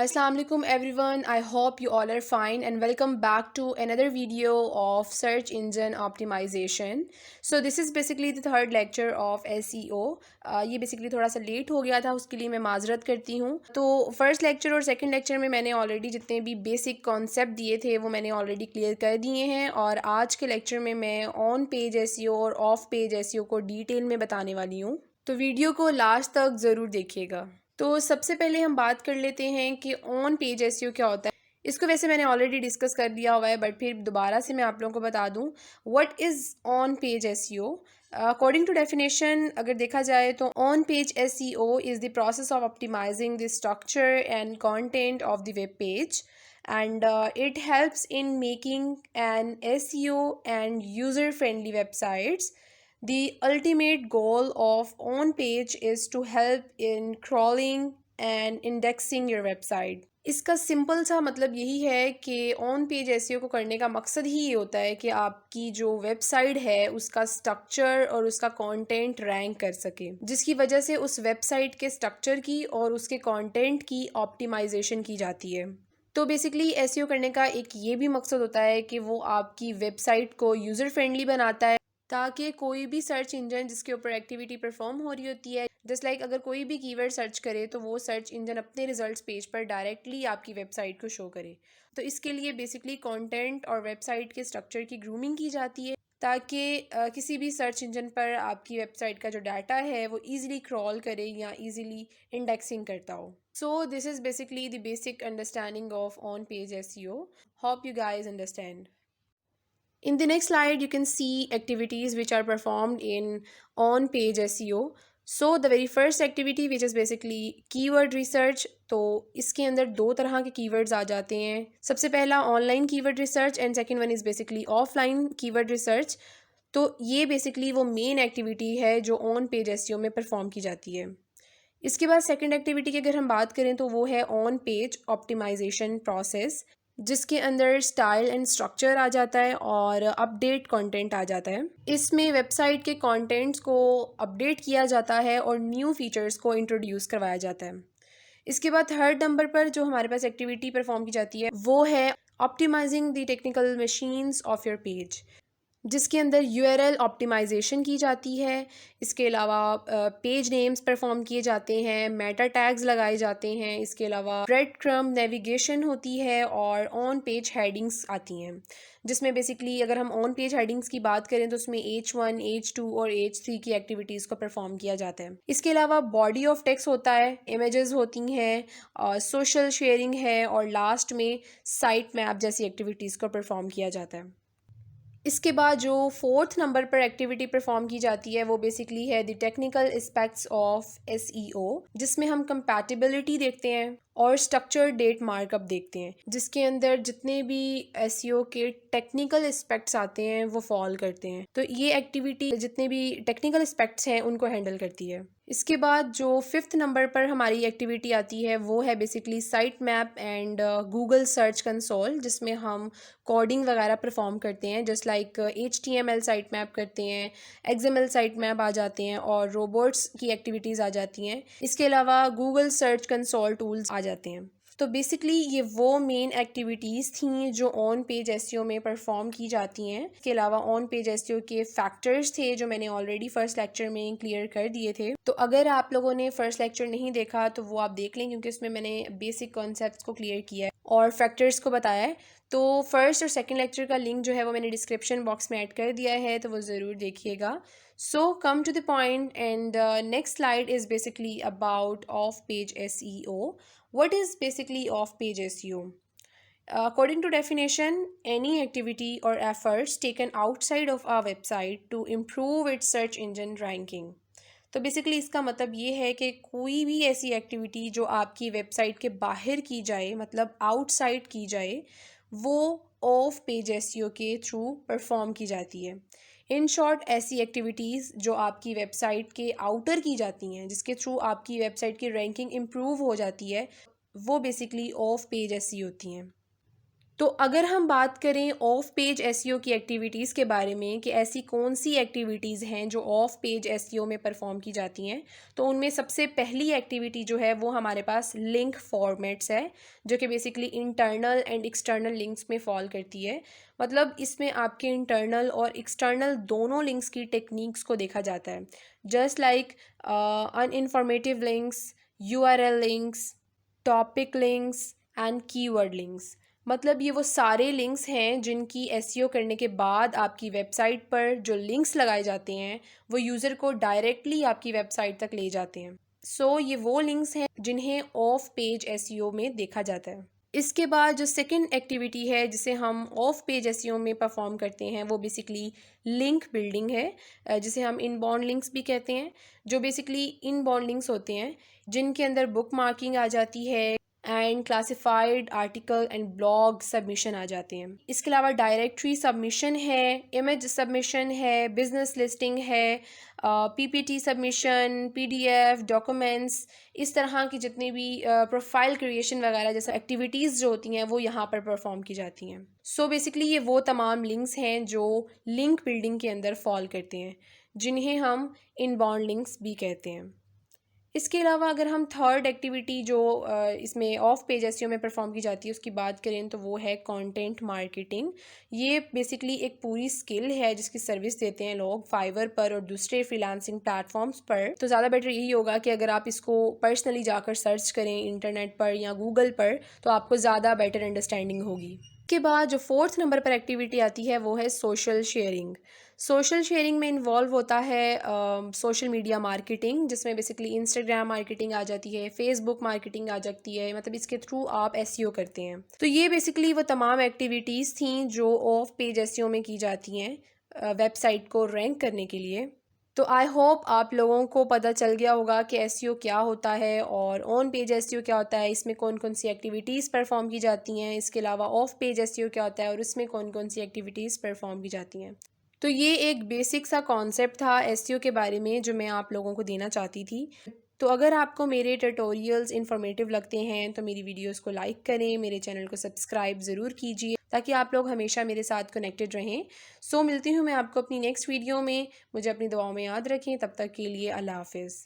Assalamu alaikum everyone. I hope you all are fine and welcome back to another video of search engine optimization. So this is basically the third lecture of SEO. ये basically थोड़ा सा late हो गया था, उसके लिए मैं माजरत करती हूँ। तो फर्स्ट लेक्चर और सेकंड लेक्चर में मैंने ऑलरेडी जितने भी बेसिक कॉन्सेप्ट दिए थे वो मैंने ऑलरेडी क्लियर कर दिए हैं, और आज के लेक्चर में मैं ऑन पेज एसईओ और ऑफ पेज एसईओ को डिटेल में बताने वाली हूँ। तो वीडियो को लास्ट तक ज़रूर देखिएगा। तो सबसे पहले हम बात कर लेते हैं कि ऑन पेज एसईओ क्या होता है। इसको वैसे मैंने ऑलरेडी डिस्कस कर दिया हुआ है, बट फिर दोबारा से मैं आप लोगों को बता दूं what is on page SEO. According to definition अगर देखा जाए तो on page SEO is the process of optimizing the structure and content of the web page, and it helps in making an SEO and user friendly websites. The ultimate goal of on page is to help in crawling and indexing your website. इसका simple सा मतलब यही है कि on page SEO को करने का मकसद ही ये होता है कि आपकी जो वेबसाइट है उसका स्ट्रक्चर और उसका कंटेंट रैंक कर सके, जिसकी वजह से उस वेबसाइट के स्ट्रक्चर की और उसके कंटेंट की ऑप्टिमाइजेशन की जाती है। तो बेसिकली एसईओ करने का एक ये भी मकसद होता है कि वो आपकी वेबसाइट को यूज़र फ्रेंडली बनाता है, ताकि कोई भी सर्च इंजन जिसके ऊपर एक्टिविटी परफॉर्म हो रही होती है, जस्ट लाइक अगर कोई भी कीवर्ड सर्च करे तो वो सर्च इंजन अपने रिजल्ट्स पेज पर डायरेक्टली आपकी वेबसाइट को शो करे। तो इसके लिए बेसिकली कंटेंट और वेबसाइट के स्ट्रक्चर की ग्रूमिंग की जाती है, ताकि किसी भी सर्च इंजन पर आपकी वेबसाइट का जो डाटा है वो ईज़िली क्रॉल करे या ईज़िली इंडेक्सिंग करता हो। So this is basically the basic understanding of on page SEO. Hope you guys understand. In the next slide, you can see activities which are performed in on-page SEO. So the very first activity which is basically keyword research. तो इसके अंदर दो तरह के keywords आ जाते हैं। सबसे पहला online keyword research and second one is basically offline keyword research. तो ये बेसिकली वो मेन एक्टिविटी है जो ऑन पेज एसईओ में परफॉर्म की जाती है। इसके बाद सेकंड एक्टिविटी की अगर हम बात करें तो वो है ऑन पेज ऑप्टिमाइजेशन प्रोसेस, जिसके अंदर स्टाइल एंड स्ट्रक्चर आ जाता है और अपडेट कंटेंट आ जाता है। इसमें वेबसाइट के कंटेंट्स को अपडेट किया जाता है और न्यू फीचर्स को इंट्रोड्यूस करवाया जाता है। इसके बाद थर्ड नंबर पर जो हमारे पास एक्टिविटी परफॉर्म की जाती है वो है optimizing the technical machines of your page, जिसके अंदर यूआरएल ऑप्टिमाइजेशन की जाती है। इसके अलावा पेज नेम्स परफॉर्म किए जाते हैं, मेटा टैग्स लगाए जाते हैं। इसके अलावा ब्रेड क्रम्ब नेविगेशन होती है और ऑन पेज हेडिंग्स आती हैं, जिसमें बेसिकली अगर हम ऑन पेज हेडिंग्स की बात करें तो उसमें H1, H2 और H3 की एक्टिविटीज़ को परफॉर्म किया जाता है। इसके अलावा बॉडी ऑफ टेक्स्ट होता है, इमेजेस होती हैं, सोशल शेयरिंग है और लास्ट में साइट मैप जैसी एक्टिविटीज़ को परफॉर्म किया जाता है। इसके बाद जो फोर्थ नंबर पर एक्टिविटी परफॉर्म की जाती है वो बेसिकली है the technical aspects of SEO, जिसमें हम कंपैटिबिलिटी देखते हैं और स्ट्रक्चर डेट मार्कअप देखते हैं, जिसके अंदर जितने भी एसईओ के टेक्निकल एस्पेक्ट्स आते हैं वो फॉल करते हैं। तो ये एक्टिविटी जितने भी टेक्निकल एस्पेक्ट्स हैं उनको हैंडल करती है। इसके बाद जो फिफ्थ नंबर पर हमारी एक्टिविटी आती है वो है basically site map and Google search console, जिसमें हम कोडिंग वगैरह परफॉर्म करते हैं, just like HTML site map करते हैं, XML साइट मैप आ जाते हैं और रोबोट्स की एक्टिविटीज़ आ जाती हैं। इसके अलावा गूगल सर्च कंसोल टूल्स आ जाते हैं। तो बेसिकली ये वो मेन एक्टिविटीज़ थी जो ऑन पेज एसईओ में परफॉर्म की जाती हैं। इसके अलावा ऑन पेज एसईओ के फैक्टर्स थे जो मैंने ऑलरेडी फर्स्ट लेक्चर में क्लियर कर दिए थे। तो अगर आप लोगों ने फर्स्ट लेक्चर नहीं देखा तो वो आप देख लें, क्योंकि उसमें मैंने बेसिक कॉन्सेप्ट्स को क्लियर किया है और फैक्टर्स को बताया है। तो फर्स्ट और सेकेंड लेक्चर का लिंक जो है वो मैंने डिस्क्रिप्शन बॉक्स में ऐड कर दिया है, तो वो ज़रूर देखिएगा। So come to the point and next slide is basically about off page SEO. What is basically off-page SEO? According to definition, any activity or efforts taken outside of our website to improve its search engine ranking. तो basically इसका मतलब ये है कि कोई भी ऐसी activity जो आपकी वेबसाइट के बाहर की जाए, मतलब आउटसाइड की जाए, वो ऑफ पेज एसईओ के थ्रू परफॉर्म की जाती है। इन शॉर्ट, ऐसी एक्टिविटीज़ जो आपकी वेबसाइट के आउटर की जाती हैं, जिसके थ्रू आपकी वेबसाइट की रैंकिंग इम्प्रूव हो जाती है, वो बेसिकली ऑफ पेज एसईओ होती हैं। तो अगर हम बात करें ऑफ पेज एसईओ की एक्टिविटीज़ के बारे में कि ऐसी कौन सी एक्टिविटीज़ हैं जो ऑफ पेज एसईओ में परफॉर्म की जाती हैं, तो उनमें सबसे पहली एक्टिविटी जो है वो हमारे पास लिंक फॉर्मेट्स है, जो कि basically internal and external links में फॉल करती है। मतलब इसमें आपके इंटरनल और एक्सटर्नल दोनों लिंक्स की टेक्निक्स को देखा जाता है, just like uninformative links, URL links, topic links and keyword links. मतलब ये वो सारे लिंक्स हैं जिनकी एसईओ करने के बाद आपकी वेबसाइट पर जो लिंक्स लगाए जाते हैं वो यूज़र को डायरेक्टली आपकी वेबसाइट तक ले जाते हैं। सो ये वो लिंक्स हैं जिन्हें ऑफ पेज एसईओ में देखा जाता है। इसके बाद जो सेकंड एक्टिविटी है जिसे हम ऑफ पेज एसईओ में परफॉर्म करते हैं वो बेसिकली लिंक बिल्डिंग है, जिसे हम इनबाउंड लिंक्स भी कहते हैं, जो बेसिकली इनबाउंड लिंक्स होते हैं जिनके अंदर बुक मार्किंग आ जाती है and classified article and blog submission आ जाते हैं। इसके अलावा डायरेक्टरी सबमिशन है, इमेज सबमिशन है, बिजनेस लिस्टिंग है, पीपीटी सबमिशन, पीडीएफ, डॉक्यूमेंट्स, इस तरह की जितनी भी प्रोफाइल क्रिएशन वगैरह जैसे एक्टिविटीज़ जो होती हैं वो यहाँ पर परफॉर्म की जाती हैं। सो बेसिकली ये वो तमाम लिंक्स हैं जो लिंक बिल्डिंग के अंदर फॉल करते हैं, जिन्हें हम इनबाउंड लिंक्स भी कहते हैं। इसके अलावा अगर हम थर्ड एक्टिविटी जो इसमें ऑफ पेज एसईओ में परफॉर्म की जाती है उसकी बात करें तो वो है कंटेंट मार्केटिंग। ये बेसिकली एक पूरी स्किल है जिसकी सर्विस देते हैं लोग फाइवर पर और दूसरे फ्रीलांसिंग प्लेटफॉर्म्स पर। तो ज़्यादा बेटर यही होगा कि अगर आप इसको पर्सनली जाकर सर्च करें इंटरनेट पर या गूगल पर तो आपको ज़्यादा बेटर अंडरस्टैंडिंग होगी। के बाद जो फोर्थ नंबर पर एक्टिविटी आती है वो है सोशल शेयरिंग। सोशल शेयरिंग में इन्वॉल्व होता है सोशल मीडिया मार्केटिंग, जिसमें बेसिकली इंस्टाग्राम मार्केटिंग आ जाती है, फेसबुक मार्केटिंग आ जाती है, मतलब इसके थ्रू आप एसईओ करते हैं। तो ये बेसिकली वो तमाम एक्टिविटीज़ थी जो ऑफ पेज एसईओ में की जाती हैं वेबसाइट को रैंक करने के लिए। तो आई होप आप लोगों को पता चल गया होगा कि एसईओ क्या होता है और ऑन पेज एसईओ क्या होता है, इसमें कौन कौन सी एक्टिविटीज़ परफॉर्म की जाती हैं, इसके अलावा ऑफ पेज एसईओ क्या होता है और इसमें कौन कौन सी एक्टिविटीज़ परफॉर्म की जाती हैं। तो ये एक बेसिक सा कॉन्सेप्ट था एसईओ के बारे में जो मैं आप लोगों को देना चाहती थी। तो अगर आपको मेरे ट्यूटोरियल्स इन्फॉर्मेटिव लगते हैं तो मेरी वीडियोस को लाइक करें, मेरे चैनल को सब्सक्राइब ज़रूर कीजिए ताकि आप लोग हमेशा मेरे साथ कनेक्टेड रहें। सो मिलती हूँ मैं आपको अपनी नेक्स्ट वीडियो में। मुझे अपनी दुआओं में याद रखें। तब तक के लिए अल्लाह हाफिज़।